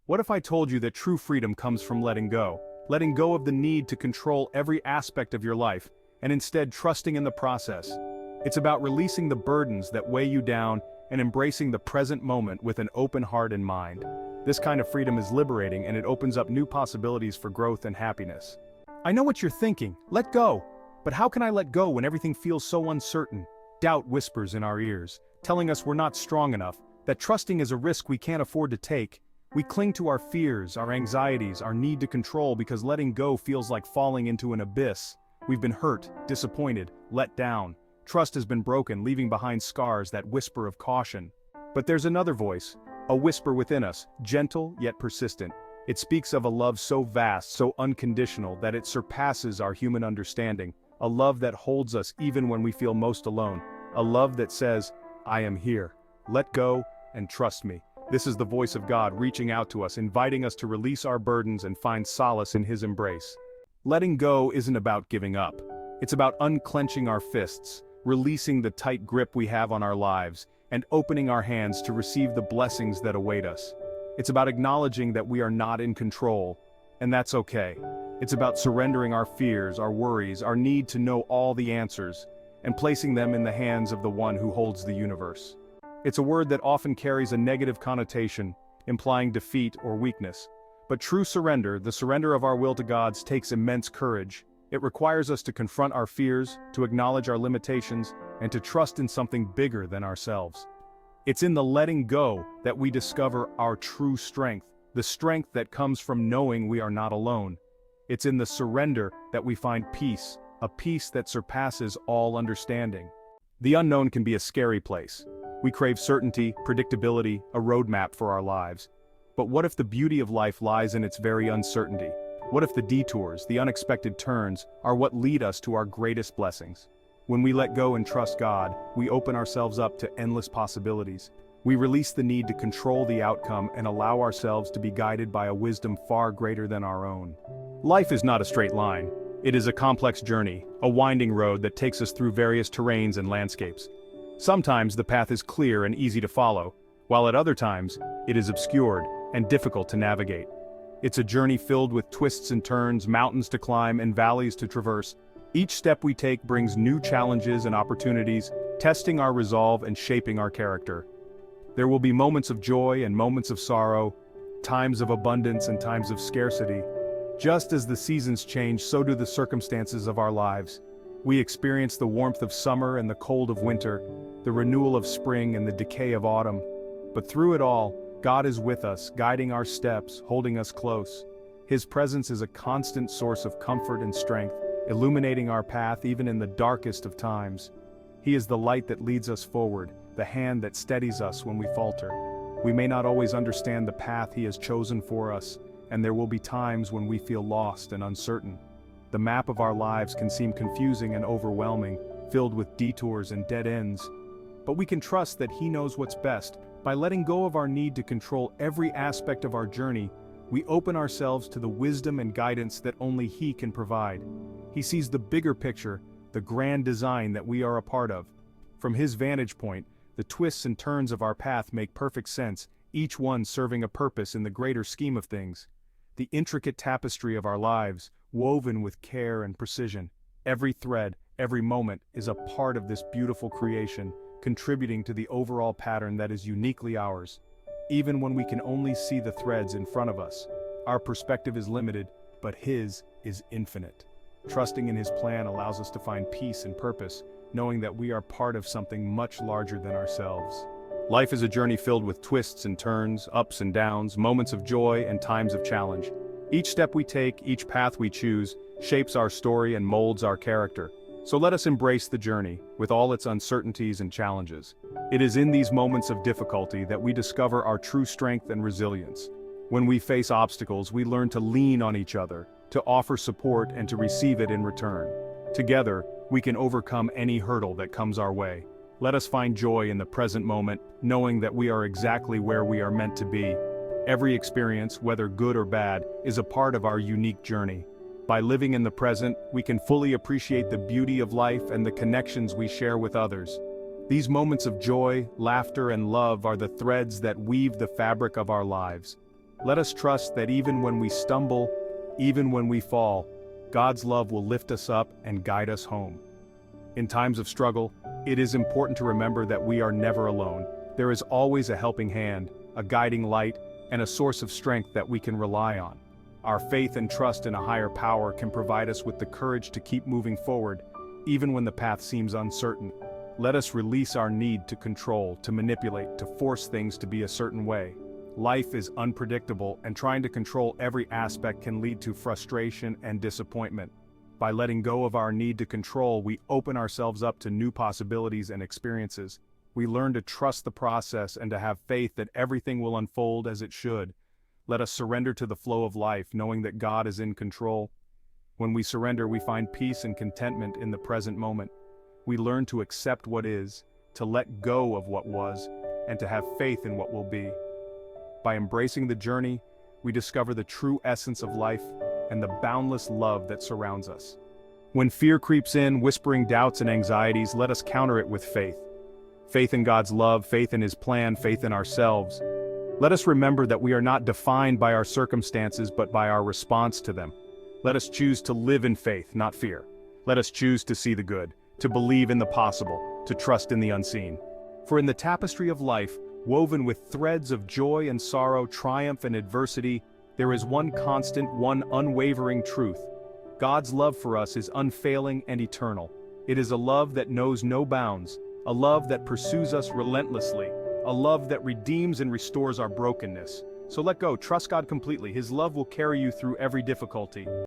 What if I told you that true freedom comes from letting go of the need to control every aspect of your life, and instead trusting in the process? It's about releasing the burdens that weigh you down and embracing the present moment with an open heart and mind. This kind of freedom is liberating, and it opens up new possibilities for growth and happiness. I know what you're thinking, let go. But how can I let go when everything feels so uncertain? Doubt whispers in our ears, telling us we're not strong enough, that trusting is a risk we can't afford to take. We cling to our fears, our anxieties, our need to control because letting go feels like falling into an abyss. We've been hurt, disappointed, let down. Trust has been broken, leaving behind scars that whisper of caution. But there's another voice, a whisper within us, gentle yet persistent. It speaks of a love so vast, so unconditional, that it surpasses our human understanding. A love that holds us even when we feel most alone. A love that says, I am here. Let go and trust me. This is the voice of God reaching out to us, inviting us to release our burdens and find solace in His embrace. Letting go isn't about giving up. It's about unclenching our fists, releasing the tight grip we have on our lives, and opening our hands to receive the blessings that await us. It's about acknowledging that we are not in control, and that's okay. It's about surrendering our fears, our worries, our need to know all the answers, and placing them in the hands of the one who holds the universe. It's a word that often carries a negative connotation, implying defeat or weakness. But true surrender, the surrender of our will to God's, takes immense courage. It requires us to confront our fears, to acknowledge our limitations, and to trust in something bigger than ourselves. It's in the letting go that we discover our true strength, the strength that comes from knowing we are not alone. It's in the surrender that we find peace, a peace that surpasses all understanding. The unknown can be a scary place. We crave certainty, predictability, a roadmap for our lives. But what if the beauty of life lies in its very uncertainty? What if the detours, the unexpected turns, are what lead us to our greatest blessings? When we let go and trust God, we open ourselves up to endless possibilities. We release the need to control the outcome and allow ourselves to be guided by a wisdom far greater than our own. Life is not a straight line. It is a complex journey, a winding road that takes us through various terrains and landscapes. Sometimes the path is clear and easy to follow, while at other times, it is obscured and difficult to navigate. It's a journey filled with twists and turns, mountains to climb, and valleys to traverse. Each step we take brings new challenges and opportunities, testing our resolve and shaping our character. There will be moments of joy and moments of sorrow, times of abundance and times of scarcity. Just as the seasons change, so do the circumstances of our lives. We experience the warmth of summer and the cold of winter, the renewal of spring and the decay of autumn. But through it all, God is with us, guiding our steps, holding us close. His presence is a constant source of comfort and strength, illuminating our path even in the darkest of times. He is the light that leads us forward, the hand that steadies us when we falter. We may not always understand the path He has chosen for us, and there will be times when we feel lost and uncertain. The map of our lives can seem confusing and overwhelming, filled with detours and dead ends. But we can trust that He knows what's best. By letting go of our need to control every aspect of our journey, we open ourselves to the wisdom and guidance that only He can provide. He sees the bigger picture, the grand design that we are a part of. From His vantage point, the twists and turns of our path make perfect sense, each one serving a purpose in the greater scheme of things. The intricate tapestry of our lives, woven with care and precision. Every thread, every moment is a part of this beautiful creation, contributing to the overall pattern that is uniquely ours. Even when we can only see the threads in front of us, our perspective is limited, but His is infinite. Trusting in His plan allows us to find peace and purpose, knowing that we are part of something much larger than ourselves. Life is a journey filled with twists and turns, ups and downs, moments of joy and times of challenge. Each step we take, each path we choose, shapes our story and molds our character. So let us embrace the journey, with all its uncertainties and challenges. It is in these moments of difficulty that we discover our true strength and resilience. When we face obstacles, we learn to lean on each other, to offer support and to receive it in return. Together, we can overcome any hurdle that comes our way. Let us find joy in the present moment, knowing that we are exactly where we are meant to be. Every experience, whether good or bad, is a part of our unique journey. By living in the present, we can fully appreciate the beauty of life and the connections we share with others. These moments of joy, laughter, and love are the threads that weave the fabric of our lives. Let us trust that even when we stumble, even when we fall, God's love will lift us up and guide us home. In times of struggle, it is important to remember that we are never alone. There is always a helping hand, a guiding light, and a source of strength that we can rely on. Our faith and trust in a higher power can provide us with the courage to keep moving forward, even when the path seems uncertain. Let us release our need to control, to manipulate, to force things to be a certain way. Life is unpredictable, and trying to control every aspect can lead to frustration and disappointment. By letting go of our need to control, we open ourselves up to new possibilities and experiences. We learn to trust the process and to have faith that everything will unfold as it should. Let us surrender to the flow of life, knowing that God is in control. When we surrender, we find peace and contentment in the present moment. We learn to accept what is, to let go of what was, and to have faith in what will be. By embracing the journey, we discover the true essence of life and the boundless love that surrounds us. When fear creeps in, whispering doubts and anxieties, let us counter it with faith. Faith in God's love, faith in His plan, faith in ourselves. Let us remember that we are not defined by our circumstances but by our response to them. Let us choose to live in faith, not fear. Let us choose to see the good, to believe in the possible, to trust in the unseen. For in the tapestry of life, woven with threads of joy and sorrow, triumph and adversity, there is one constant, one unwavering truth. God's love for us is unfailing and eternal. It is a love that knows no bounds, a love that pursues us relentlessly, a love that redeems and restores our brokenness. So let go, trust God completely. His love will carry you through every difficulty.